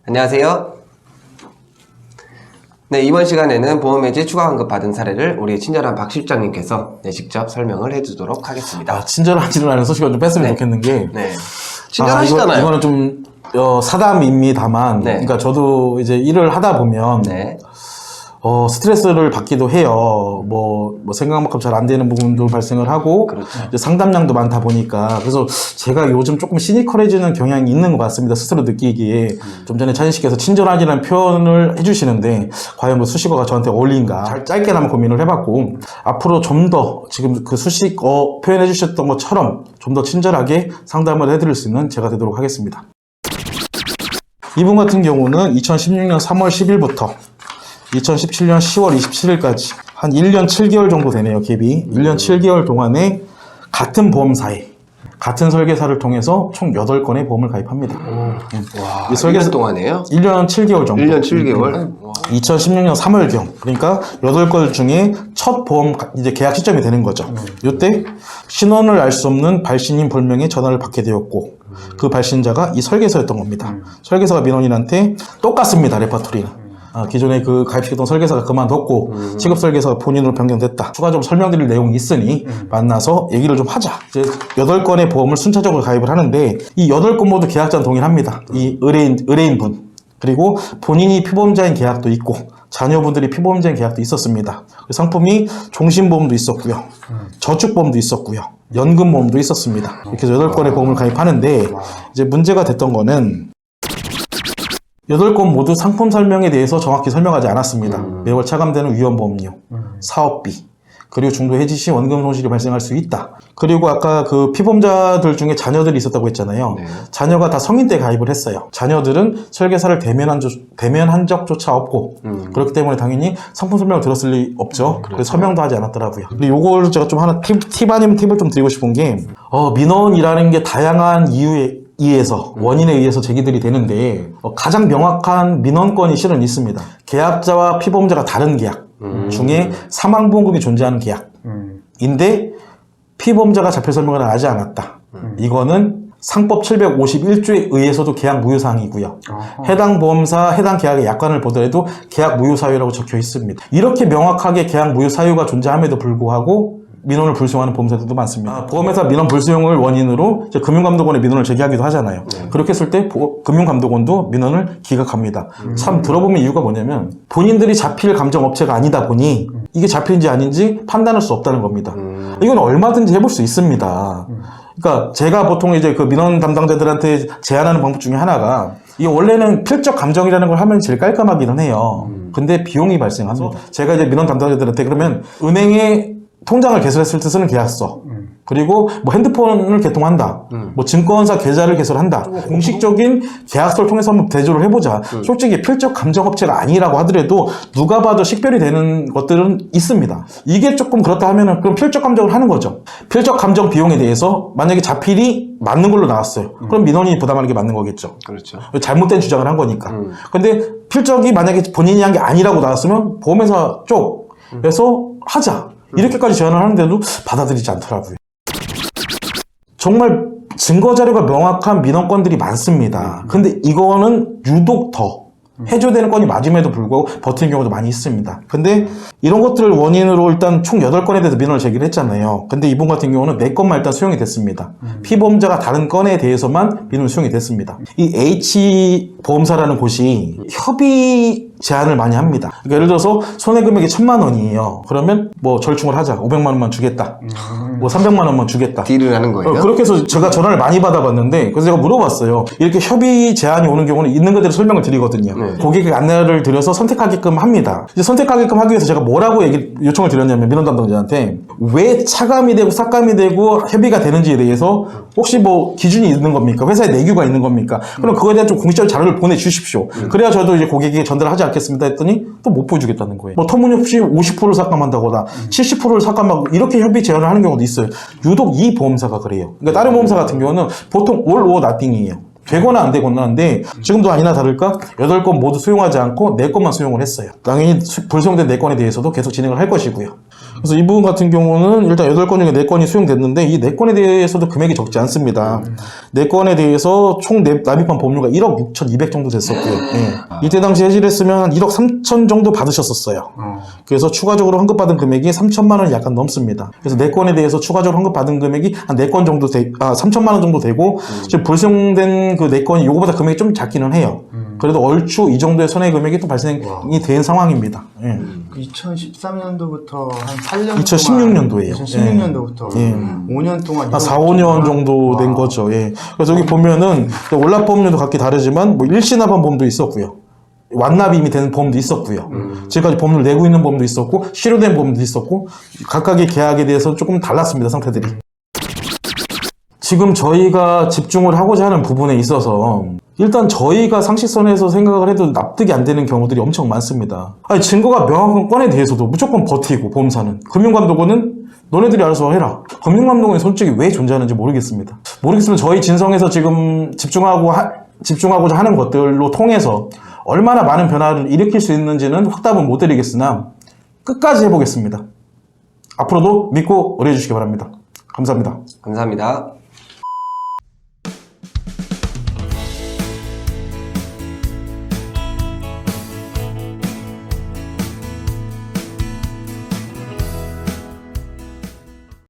안녕하세요. 네, 이번 시간에는 보험해지 추가 환급 받은 사례를 우리 친절한 박 실장님께서 직접 설명을 해주도록 하겠습니다. 친절하지는 않은 소식을 좀 뺐으면 좋겠는 게, 친절하시잖아요. 이거는 좀 사담입니다만, 그러니까 저도 이제 일을 하다 보면 스트레스를 받기도 해요. 뭐 생각만큼 잘 안 되는 부분도 발생을 하고, 이제 상담량도 많다 보니까. 그래서 제가 요즘 조금 시니컬해지는 경향이 있는 것 같습니다. 스스로 느끼기에. 좀 전에 찬희 씨께서 친절하지라는 표현을 해주시는데, 과연 그 수식어가 저한테 어울린가. 짧게나마 고민을 해봤고, 앞으로 좀 더 지금 그 수식어 표현해 주셨던 것처럼 좀 더 친절하게 상담을 해드릴 수 있는 제가 되도록 하겠습니다. 이분 같은 경우는 2016년 3월 10일부터 2017년 10월 27일까지 한 1년 7개월 정도 되네요, 갭이. 1년 7개월 동안에 같은 보험사에 같은 설계사를 통해서 총 8건의 보험을 가입합니다. 와, 이 설계사 동안에요? 1년 7개월 정도. 1년 7개월? 2016년 3월경. 그러니까 8건 중에 첫 보험 이제 계약 시점이 되는 거죠. 이때 신원을 알 수 없는 발신인 불명의 전화를 받게 되었고, 그 발신자가 이 설계사였던 겁니다. 설계사가 민원인한테 똑같습니다, 레퍼토리는. 기존에 그 가입시켰던 설계사가 그만뒀고 취급 설계사가 본인으로 변경됐다. 추가적으로 설명드릴 내용이 있으니 만나서 얘기를 좀 하자. 이제 8건의 보험을 순차적으로 가입을 하는데, 이 8건 모두 계약자는 동일합니다. 이 의뢰인분, 그리고 본인이 피보험자인 계약도 있고 자녀분들이 피보험자인 계약도 있었습니다. 상품이 종신보험도 있었고요, 저축보험도 있었고요, 연금보험도 있었습니다. 이렇게 해서 8건의 보험을 가입하는데, 이제 문제가 됐던 거는 8건 모두 상품 설명에 대해서 정확히 설명하지 않았습니다. 매월 차감되는 위험보험료, 사업비, 그리고 중도 해지 시 원금 손실이 발생할 수 있다. 그리고 아까 그 피보험자들 중에 자녀들이 있었다고 했잖아요. 자녀가 다 성인 때 가입을 했어요. 자녀들은 설계사를 대면한 적조차 없고, 그렇기 때문에 당연히 상품 설명을 들었을 리 없죠. 그래서 설명도 하지 않았더라고요. 근데 요걸 제가 좀 하나 팁 아니면 팁을 좀 드리고 싶은 게, 민원이라는 게 다양한 원인에 의해서 제기들이 되는데, 가장 명확한 민원건이 실은 있습니다. 계약자와 피보험자가 다른 계약 중에 사망보험금이 존재하는 계약인데 피보험자가 자필 설명을 하지 않았다. 이거는 상법 751조에 의해서도 계약 무효사항이고요. 해당 보험사, 해당 계약의 약관을 보더라도 계약 무효사유라고 적혀 있습니다. 이렇게 명확하게 계약 무효사유가 존재함에도 불구하고 민원을 불수용하는 보험사들도 많습니다. 보험회사 민원 불수용을 원인으로 이제 금융감독원에 민원을 제기하기도 하잖아요. 그렇게 했을 때 금융감독원도 민원을 기각합니다. 참 들어보면 이유가 뭐냐면, 본인들이 자필 감정업체가 아니다 보니 이게 자필인지 아닌지 판단할 수 없다는 겁니다. 이건 얼마든지 해볼 수 있습니다. 그러니까 제가 보통 이제 그 민원 담당자들한테 제안하는 방법 중에 하나가, 이게 원래는 필적 감정이라는 걸 하면 제일 깔끔하기는 해요. 근데 비용이 발생합니다. 제가 이제 민원 담당자들한테 그러면 은행에 통장을 개설했을 때 쓰는 계약서, 그리고 뭐 핸드폰을 개통한다, 뭐 증권사 계좌를 개설한다, 공식적인 계약서를 통해서 한번 대조를 해보자. 솔직히 필적 감정업체가 아니라고 하더라도 누가 봐도 식별이 되는 것들은 있습니다. 이게 조금 그렇다 하면은 그럼 필적 감정을 하는 거죠. 필적 감정 비용에 대해서 만약에 자필이 맞는 걸로 나왔어요. 그럼 민원인이 부담하는 게 맞는 거겠죠. 그렇죠. 잘못된 주장을 한 거니까. 근데 필적이 만약에 본인이 한 게 아니라고 나왔으면 보험회사 쪽에서 하자, 이렇게까지 제안을 하는데도 받아들이지 않더라고요. 정말 증거자료가 명확한 민원건들이 많습니다. 근데 이거는 유독 더 해줘야 되는 건이 맞음에도 불구하고 버티는 경우도 많이 있습니다. 근데 이런 것들을 원인으로 일단 총 8건에 대해서 민원을 제기를 했잖아요. 근데 이분 같은 경우는 4건만 일단 수용이 됐습니다. 피보험자가 다른 건에 대해서만 민원 수용이 됐습니다. 이 H보험사라는 곳이 협의 제안을 많이 합니다. 그러니까 예를 들어서 손해금액이 1,000만 원이에요. 그러면 뭐 절충을 하자. 500만 원만 주겠다. 뭐 300만 원만 주겠다. 딜을 하는 거예요? 그렇게 해서 제가 전화를 많이 받아봤는데, 그래서 제가 물어봤어요. 이렇게 협의 제안이 오는 경우는 있는 그대로 설명을 드리거든요. 고객에게 안내를 드려서 선택하게끔 합니다. 이제 선택하게끔 하기 위해서 제가 뭐라고 요청을 드렸냐면, 민원 담당자한테 왜 차감이 되고 삭감이 되고 협의가 되는지에 대해서 혹시 뭐 기준이 있는 겁니까? 회사에 내규가 있는 겁니까? 그럼 그거에 대한 좀 공식적인 자료를 보내주십시오. 그래야 저도 이제 고객에게 전달하지 않겠습니다 했더니 또 못 보여주겠다는 거예요. 뭐 터무니없이 50%를 삭감한다거나 70%를 삭감하고 이렇게 협의 제안을 하는 경우도 있어요. 유독 이 보험사가 그래요. 그러니까 다른 보험사 같은 경우는 보통 all or nothing이에요. 되거나 안 되거나 하는데, 지금도 아니나 다를까 8건 모두 수용하지 않고 4건만 수용을 했어요. 당연히 불수용된 4건에 대해서도 계속 진행을 할 것이고요. 그래서 이 부분 같은 경우는 일단 8건 중에 4건이 수용됐는데 이 4건에 대해서도 금액이 적지 않습니다. 4건에 대해서 총 납입한 보험료가 1억 6,200 정도 됐었고요. 예. 이때 당시 해지를 했으면 한 1억 3천 정도 받으셨었어요. 그래서 추가적으로 환급받은 금액이 3천만 원이 약간 넘습니다. 그래서 4건에 대해서 추가적으로 환급받은 금액이 한 4건 정도 3천만 원 정도 되고 지금 불성된 그 4건이 요거보다 금액이 좀 작기는 해요. 그래도 얼추 이 정도의 손해 금액이 또 발생이 된 상황입니다. 예. 2013년도부터 한 8년 2016년도예요. 2016년도부터 예. 5년 동안 한 4, 5년 정도 된 거죠. 예. 그래서 여기 보면은 월납보험료도 각기 다르지만 뭐 일시납한 보험도 있었고요. 완납이 이미 되는 보험도 있었고요. 지금까지 보험료를 내고 있는 보험도 있었고 실효된 보험도 있었고 각각의 계약에 대해서 조금 달랐습니다. 상태들이. 지금 저희가 집중을 하고자 하는 부분에 있어서 일단 저희가 상식선에서 생각을 해도 납득이 안 되는 경우들이 엄청 많습니다. 아니, 증거가 명확한 건에 대해서도 무조건 버티고 보험사는 금융감독원은 너네들이 알아서 해라. 금융감독원이 솔직히 왜 존재하는지 모르겠습니다. 저희 진성에서 지금 집중하고자 하는 것들로 통해서 얼마나 많은 변화를 일으킬 수 있는지는 확답은 못 드리겠으나 끝까지 해보겠습니다. 앞으로도 믿고 의뢰해 주시기 바랍니다. 감사합니다. 감사합니다.